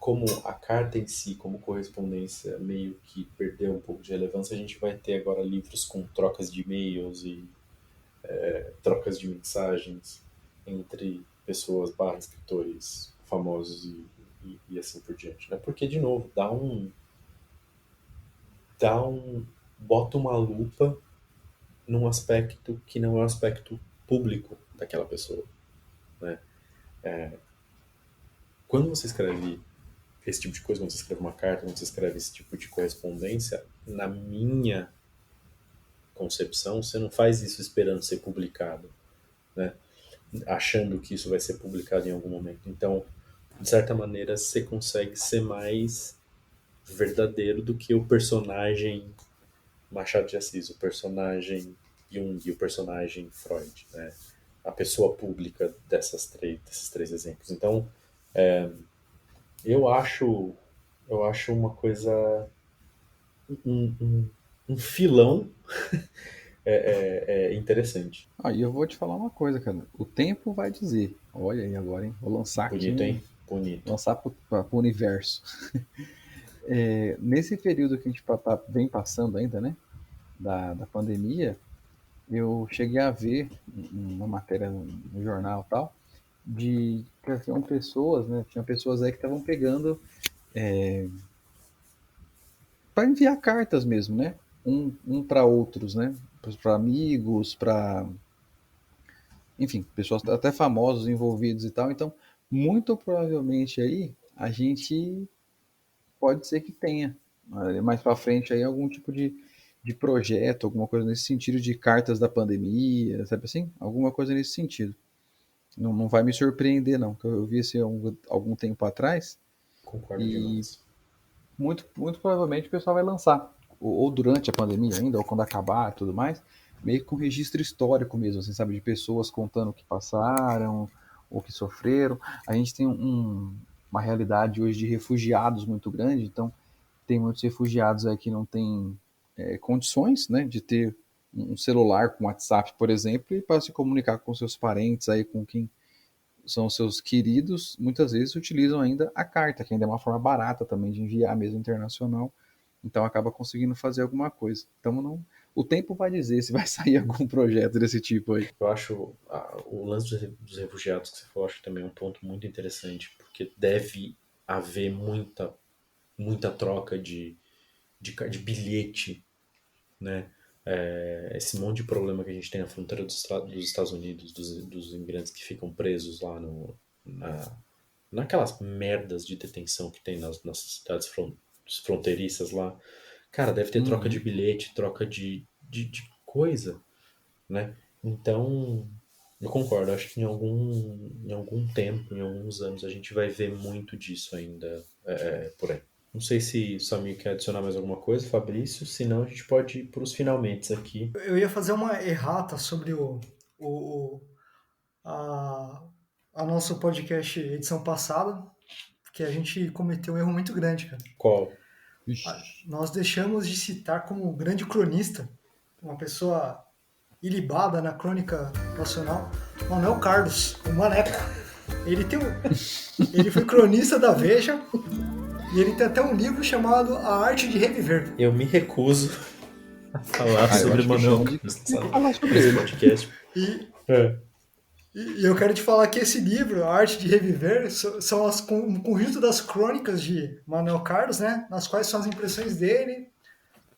Speaker 1: como a carta em si, como correspondência, meio que perdeu um pouco de relevância, a gente vai ter agora livros com trocas de e-mails e trocas de mensagens entre pessoas barra escritores famosos e assim por diante, né? Porque, de novo, bota uma lupa num aspecto que não é um aspecto público daquela pessoa, né? Quando você escreve esse tipo de coisa, quando você escreve uma carta, quando você escreve esse tipo de correspondência, na minha concepção, você não faz isso esperando ser publicado, né? Achando que isso vai ser publicado em algum momento. Então, de certa maneira, você consegue ser mais verdadeiro do que o personagem Machado de Assis, o personagem Jung e o personagem Freud, né? A pessoa pública desses três exemplos. Então, eu acho uma coisa, um filão interessante.
Speaker 2: Aí eu vou te falar uma coisa, cara. O tempo vai dizer. Olha aí agora, hein? Vou lançar aqui
Speaker 1: Bonito, hein? Bonito.
Speaker 2: lançar pro universo. Nesse período que a gente vem passando ainda, né? Da pandemia, eu cheguei a ver uma matéria no jornal e tal, de que tinham pessoas, né? Tinha pessoas aí que estavam pegando para enviar cartas mesmo, né? Um para outros, né? Para amigos, para, enfim, pessoas até famosos envolvidos e tal. Então, muito provavelmente aí a gente pode ser que tenha mais para frente aí algum tipo de projeto, alguma coisa nesse sentido de cartas da pandemia, sabe assim? Alguma coisa nesse sentido. Não, não vai me surpreender, não, que eu vi isso algum tempo atrás
Speaker 1: Concordo
Speaker 2: e
Speaker 1: demais.
Speaker 2: muito provavelmente o pessoal vai lançar, ou durante a pandemia ainda, ou quando acabar e tudo mais, meio que com registro histórico mesmo, assim, sabe? De pessoas contando o que passaram, ou que sofreram. A gente tem uma realidade hoje de refugiados muito grande, então tem muitos refugiados aí que não têm condições, né, de ter um celular com WhatsApp, por exemplo, e para se comunicar com seus parentes, aí, com quem são seus queridos, muitas vezes utilizam ainda a carta, que ainda é uma forma barata também de enviar, mesmo internacional, então acaba conseguindo fazer alguma coisa. Então não, o tempo vai dizer se vai sair algum projeto desse tipo aí.
Speaker 1: Eu acho o lance dos refugiados que você falou, acho que também é um ponto muito interessante, porque deve haver muita troca de bilhete, né? Esse monte de problema que a gente tem na fronteira dos Estados Unidos, dos imigrantes que ficam presos lá naquelas merdas de detenção que tem nas cidades fronteiriças lá. Cara, deve ter troca de bilhete, troca de coisa, né? Então, eu concordo. Acho que em algum tempo, em alguns anos, a gente vai ver muito disso ainda por aí. Não sei se o Samir quer adicionar mais alguma coisa, Fabrício. Senão a gente pode ir para os finalmente aqui.
Speaker 3: Eu ia fazer uma errata sobre o, a, a nosso podcast edição passada, porque a gente cometeu um erro muito grande, cara.
Speaker 1: Qual?
Speaker 3: Nós deixamos de citar como grande cronista, uma pessoa ilibada na crônica nacional, Manuel Carlos, o Maneco. Ele foi cronista da Veja e ele tem até um livro chamado A Arte de Reviver.
Speaker 1: Eu me recuso a falar sobre Manuel Carlos nesse podcast.
Speaker 3: E eu quero te falar que esse livro, A Arte de Reviver, são um conjunto das crônicas de Manuel Carlos, né? Nas quais são as impressões dele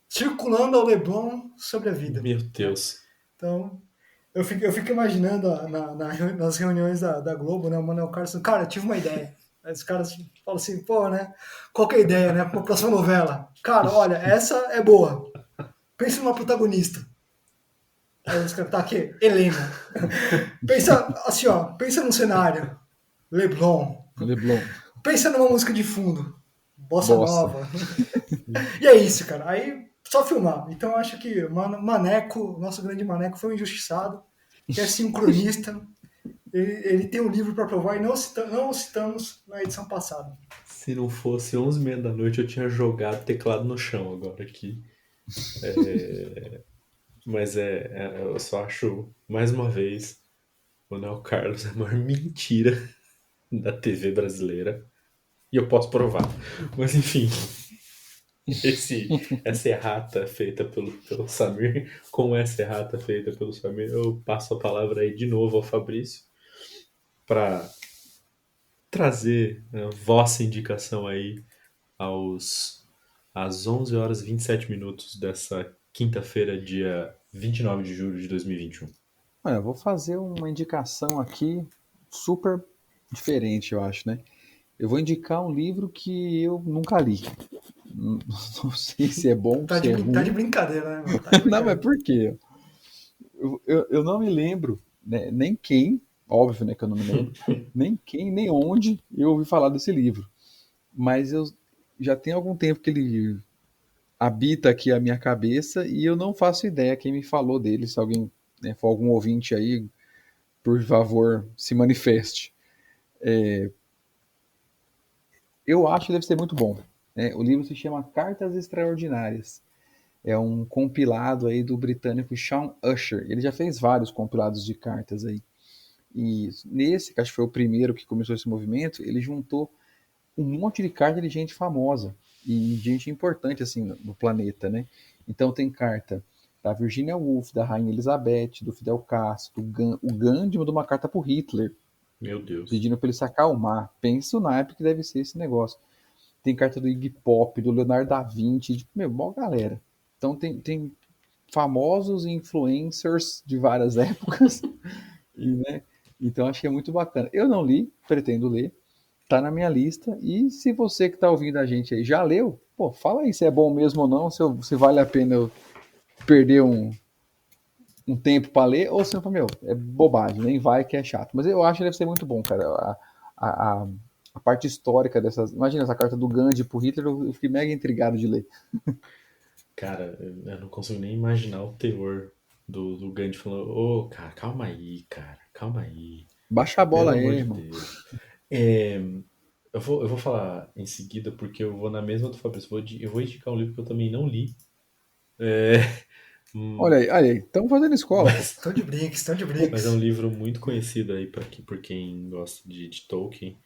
Speaker 3: circulando ao Leblon sobre a vida.
Speaker 1: Meu Deus.
Speaker 3: Então, eu fico imaginando nas reuniões da Globo, né? O Manuel Carlos, cara, eu tive uma ideia. Aí os caras falam assim, pô, né? Qual que é a ideia, né? Para uma próxima novela. Cara, olha, essa é boa. Pensa numa protagonista. Aí os caras, tá aqui, Helena. Pensa assim, ó, pensa num cenário. Leblon. Pensa numa música de fundo. Bossa Nova. E é isso, cara. Aí, só filmar. Então, eu acho que Maneco, nosso grande Maneco, foi um injustiçado. Que é sim um cronista. Ele tem um livro para provar e não o citamos na edição passada.
Speaker 1: Se não fosse 11h30 da noite, eu tinha jogado o teclado no chão agora aqui. Mas eu só acho, mais uma vez, o Manuel Carlos é a maior mentira da TV brasileira. E eu posso provar. Mas enfim, essa errata feita pelo Samir, com essa errata feita pelo Samir, eu passo a palavra aí de novo ao Fabrício para trazer a vossa indicação aí às 11h27 dessa quinta-feira, dia 29 de julho de 2021.
Speaker 2: Olha, eu vou fazer uma indicação aqui super diferente, eu acho, né? Eu vou indicar um livro que eu nunca li. Não sei se é bom,
Speaker 3: tá
Speaker 2: se é ruim.
Speaker 3: Tá de brincadeira, né?
Speaker 2: Não, mas por quê? Eu não me lembro, né, nem quem, óbvio, né, que eu não me lembro, nem quem, nem onde eu ouvi falar desse livro. Mas eu já tem algum tempo que ele habita aqui a minha cabeça e eu não faço ideia quem me falou dele. Se alguém, né, for algum ouvinte aí, por favor, se manifeste. Eu acho que deve ser muito bom. Né? O livro se chama Cartas Extraordinárias. É um compilado aí do britânico Sean Usher. Ele já fez vários compilados de cartas aí. E nesse, que acho que foi o primeiro que começou esse movimento, ele juntou um monte de carta de gente famosa e gente importante assim no planeta, né? Então tem carta da Virginia Woolf, da Rainha Elizabeth, do Fidel Castro, o Gandhi mandou uma carta pro Hitler.
Speaker 1: Meu Deus.
Speaker 2: Pedindo para ele se acalmar. Pensa o naipe que deve ser esse negócio. Tem carta do Iggy Pop, do Leonardo da Vinci, mó galera. Então tem famosos influencers de várias épocas. Né? Então acho que é muito bacana. Eu não li, pretendo ler. Tá na minha lista. E se você que tá ouvindo a gente aí já leu, pô, fala aí se é bom mesmo ou não, se vale a pena eu perder um tempo para ler, ou se não, meu, é bobagem, nem vai que é chato. Mas eu acho que deve ser muito bom, cara. A parte histórica dessas... Imagina essa carta do Gandhi pro Hitler, eu fiquei mega intrigado de ler.
Speaker 1: Cara, eu não consigo nem imaginar o teor do Gandhi falando, cara, calma aí, calma aí.
Speaker 2: Baixa a bola aí, irmão.
Speaker 1: Deus. eu vou falar em seguida porque eu vou na mesma do Fabrício. Eu vou indicar um livro que eu também não li. É, hum,
Speaker 2: Olha aí, estamos fazendo escola, pô.
Speaker 1: mas,
Speaker 3: Estão de
Speaker 1: mas é um
Speaker 3: brinks.
Speaker 1: livro muito conhecido aí por quem gosta de Tolkien.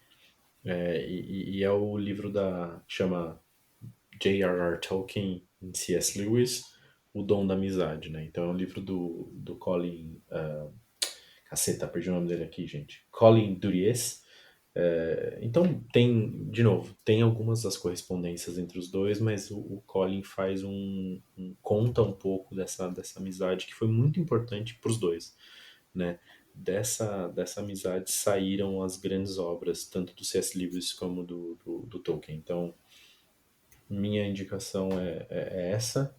Speaker 1: E é o livro que chama J.R.R. Tolkien e C.S. Lewis, O Dom da Amizade, né? Então é um livro do Colin... caceta, perdi o nome dele aqui, gente. Colin Duries. Então de novo, tem algumas das correspondências entre os dois, mas o Colin faz conta um pouco dessa amizade que foi muito importante para os dois, né? Dessa amizade saíram as grandes obras, tanto do C.S. Lewis como do Tolkien. Então, minha indicação é essa,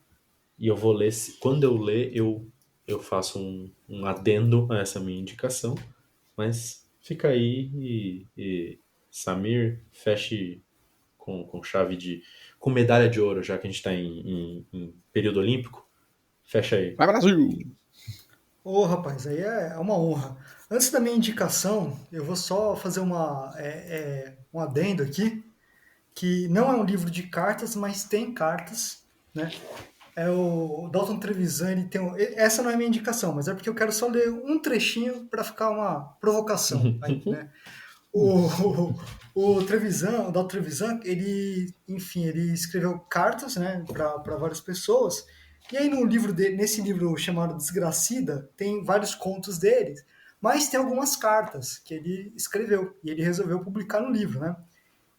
Speaker 1: e eu vou ler, quando eu ler, eu faço um adendo a essa minha indicação, mas fica aí Samir, feche com chave com medalha de ouro, já que a gente está em período olímpico, fecha aí.
Speaker 2: Vai, Brasil!
Speaker 3: Ô, rapaz, aí é uma honra. Antes da minha indicação, eu vou só fazer um adendo aqui, que não é um livro de cartas, mas tem cartas, né? É o Dalton Trevisan, ele tem essa não é a minha indicação, mas é porque eu quero só ler um trechinho para ficar uma provocação aí, né? O Trevisan, o Dalton Trevisan, ele, enfim, ele escreveu cartas, né, para várias pessoas. E aí no livro dele, nesse livro chamado Desgracida, tem vários contos dele, mas tem algumas cartas que ele escreveu e ele resolveu publicar no livro, né?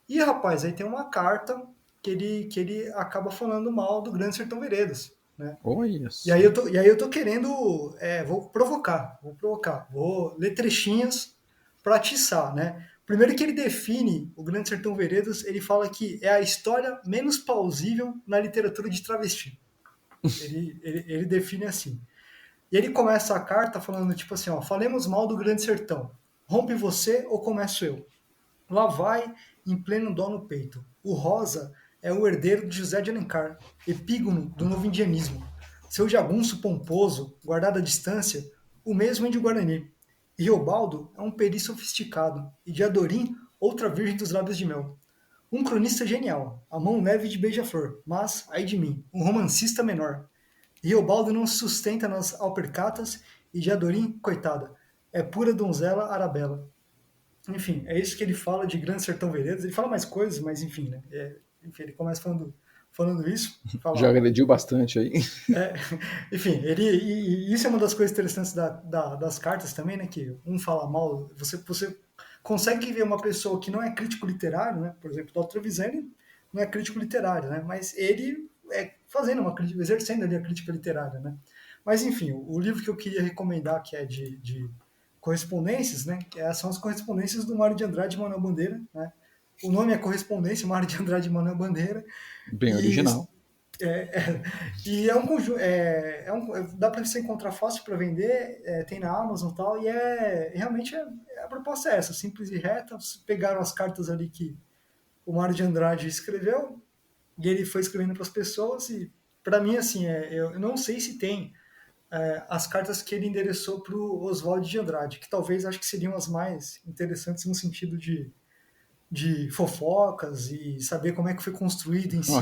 Speaker 3: E rapaz, aí tem uma carta que ele acaba falando mal do Grande Sertão Veredas, né?
Speaker 2: Olha
Speaker 3: E aí
Speaker 2: só.
Speaker 3: eu tô querendo, vou ler trechinhos para atiçar, né? Primeiro que ele define o Grande Sertão Veredas, ele fala que é a história menos plausível na literatura de travesti. Ele define assim. E ele começa a carta falando tipo assim, ó, falemos mal do Grande Sertão. Rompe você ou começo eu? Lá vai, em pleno dó no peito. O Rosa é o herdeiro de José de Alencar, epígono do novo indianismo. Seu jagunço pomposo, guardado à distância, o mesmo é de Guarani. E Riobaldo é um peri sofisticado, e de Adorim, outra virgem dos lábios de mel. Um cronista genial, a mão leve de beija-flor, mas, ai de mim, um romancista menor. Riobaldo não se sustenta nas alpercatas, e de Adorim, coitada, é pura donzela arabella. Enfim, é isso que ele fala de Grande Sertão Veredas. Ele fala mais coisas, mas enfim, né? Enfim, ele começa falando isso.
Speaker 2: Já
Speaker 3: Fala,
Speaker 2: agrediu bastante aí.
Speaker 3: é, enfim, e isso é uma das coisas interessantes das cartas também, né? Que um fala mal, você consegue ver uma pessoa que não é crítico literário, né? Por exemplo, o Dr. Trevisan não é crítico literário, né? Mas ele é fazendo uma crítica, exercendo ali a crítica literária, né? Mas enfim, o livro que eu queria recomendar, que é de correspondências, né? São as correspondências do Mário de Andrade e Manuel Bandeira, né? O nome é Correspondência, Mário de Andrade e Manuel Bandeira.
Speaker 2: Bem
Speaker 3: E
Speaker 2: original.
Speaker 3: e é um conjunto, dá para você encontrar fácil para vender, tem na Amazon e tal, e realmente a proposta é essa, simples e reta. Pegaram as cartas ali que o Mário de Andrade escreveu, e ele foi escrevendo para as pessoas, e para mim, assim, eu não sei se tem as cartas que ele endereçou para o Oswald de Andrade, que talvez acho que seriam as mais interessantes no sentido de fofocas e saber como é que foi construído em si.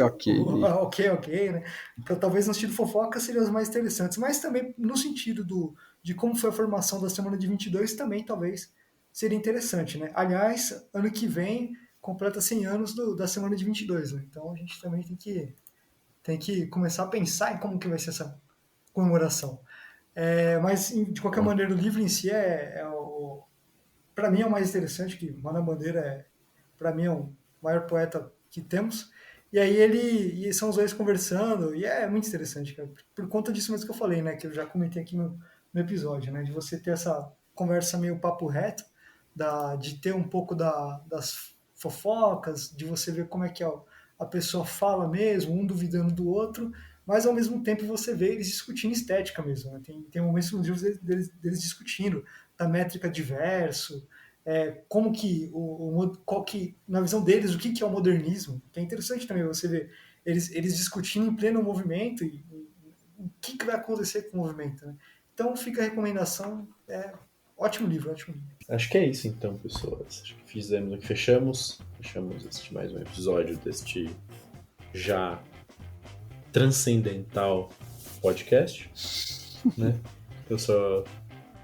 Speaker 2: Ok.
Speaker 3: Ok, né? Então, talvez no sentido fofoca seriam as mais interessantes, mas também no sentido de como foi a formação da semana de 22 também talvez seria interessante, né? Aliás, ano que vem completa 100 anos da semana de 22, né? Então a gente também tem que começar a pensar em como que vai ser essa comemoração. Mas, de qualquer maneira, o livro em si para mim é o mais interessante, que Manuel Bandeira para mim é o maior poeta que temos. E aí e são os dois conversando, e é muito interessante, cara, por conta disso mesmo que eu falei, né, que eu já comentei aqui no episódio, né, de você ter essa conversa meio papo reto, de ter um pouco das fofocas, de você ver como é que a pessoa fala mesmo, um duvidando do outro, mas ao mesmo tempo você vê eles discutindo estética mesmo, né? Tem momentos nos livros deles discutindo da métrica de verso, como que qual que na visão deles o que é o modernismo, que é interessante também você ver eles discutindo em pleno movimento e o que vai acontecer com o movimento, né? Então fica a recomendação, Ótimo livro, ótimo livro.
Speaker 1: Acho que é isso então, pessoas. Acho que fechamos mais um episódio deste já transcendental podcast, né? Eu só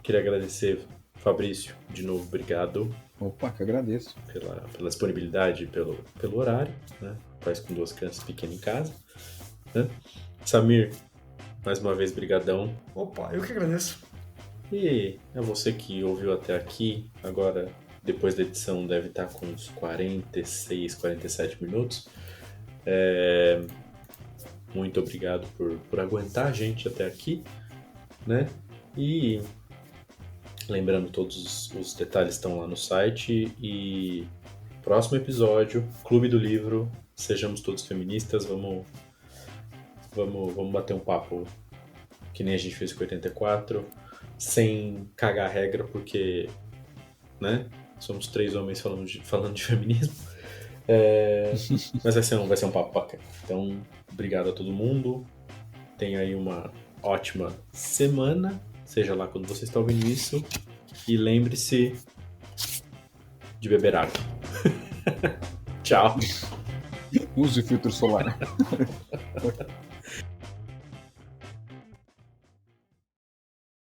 Speaker 1: queria agradecer, Fabrício, de novo, obrigado
Speaker 2: Opa, que agradeço.
Speaker 1: pela disponibilidade, pelo horário, né? Faz com 2 crianças pequenas em casa, né? Samir, mais uma vez, brigadão.
Speaker 3: Opa, eu que agradeço.
Speaker 1: E a você que ouviu até aqui, agora, depois da edição, deve estar com uns 46, 47 minutos. Muito obrigado por aguentar a gente até aqui, né? E lembrando, todos os detalhes estão lá no site. E próximo episódio, Clube do Livro, sejamos todos feministas, vamos bater um papo que nem a gente fez com 84, sem cagar a regra, porque, né, somos 3 homens falando de feminismo. Mas vai ser um papo bacana. Então, obrigado a todo mundo. Tenha aí uma ótima semana, seja lá quando você está ouvindo isso. E lembre-se de beber água. Tchau.
Speaker 2: Use filtro solar.